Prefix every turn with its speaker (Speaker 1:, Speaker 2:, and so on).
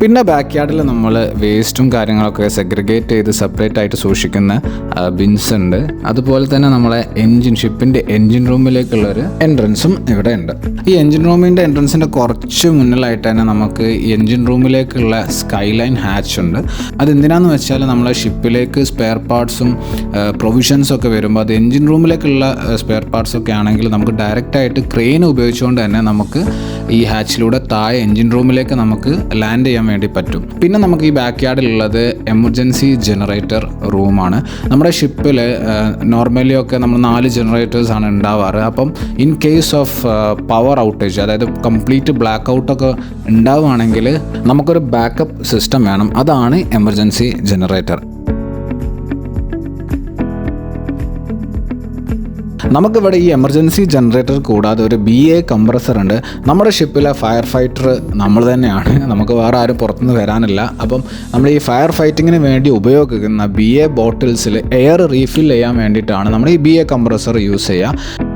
Speaker 1: പിന്നെ ബാക്ക് യാർഡിൽ നമ്മൾ വേസ്റ്റും കാര്യങ്ങളൊക്കെ സെഗ്രിഗേറ്റ് ചെയ്ത് സെപ്പറേറ്റ് ആയിട്ട് സൂക്ഷിക്കുന്ന ബിൻസ് ഉണ്ട്. അതുപോലെ തന്നെ നമ്മളെ ഷിപ്പിൻ്റെ എൻജിൻ റൂമിലേക്കുള്ളൊരു എൻട്രൻസും ഇവിടെ ഉണ്ട്. ഈ എൻജിൻ റൂമിൻ്റെ എൻട്രൻസിൻ്റെ കുറച്ച് മുന്നിലായിട്ട് തന്നെ നമുക്ക് എൻജിൻ റൂമിലേക്കുള്ള സ്കൈലൈൻ ഹാച്ച് ഉണ്ട്. അതെന്തിനാന്ന് വെച്ചാൽ നമ്മളെ ഷിപ്പിലേക്ക് സ്പെയർ പാർട്സും പ്രൊവിഷൻസും ഒക്കെ വരുമ്പോൾ അത് എൻജിൻ റൂമിലേക്കുള്ള സ്പെയർ പാർട്സ് ഒക്കെ ആണെങ്കിൽ നമുക്ക് ഡയറക്റ്റായിട്ട് ക്രെയിൻ ഉപയോഗിച്ചുകൊണ്ട് തന്നെ നമുക്ക് ഈ ഹാച്ചിലൂടെ താഴെ എൻജിൻ റൂമിലേക്ക് നമുക്ക് ലാൻഡ് ചെയ്യാൻ വേണ്ടി പറ്റും. പിന്നെ നമുക്ക് ഈ ബാക്ക് യാർഡിലുള്ളത് എമർജൻസി ജനറേറ്റർ റൂമാണ്. നമ്മുടെ ഷിപ്പിൽ നോർമലി ഒക്കെ നമ്മൾ 4 ജനറേറ്റേഴ്സ് ആണ് ഉണ്ടാവാറ്. അപ്പം in case of power outage, അതായത് കംപ്ലീറ്റ് ബ്ലാക്ക് ഔട്ടൊക്കെ ഉണ്ടാവുകയാണെങ്കിൽ നമുക്കൊരു ബാക്കപ്പ് സിസ്റ്റം വേണം. അതാണ് എമർജൻസി ജനറേറ്റർ. നമുക്കിവിടെ ഈ എമർജൻസി ജനറേറ്റർ കൂടാതെ ഒരു BA കംപ്രസർ ഉണ്ട്. നമ്മുടെ ഷിപ്പിലെ ഫയർ ഫൈറ്റർ നമ്മൾ തന്നെയാണ്, നമുക്ക് വേറെ ആരും പുറത്തുനിന്ന് വരാനില്ല. അപ്പം നമ്മൾ ഈ ഫയർ ഫൈറ്റിങ്ങിന് വേണ്ടി ഉപയോഗിക്കുന്ന BA ബോട്ടിൽസിൽ എയർ റീഫിൽ ചെയ്യാൻ വേണ്ടിയിട്ടാണ് നമ്മൾ ഈ BA കംപ്രസർ യൂസ് ചെയ്യുക.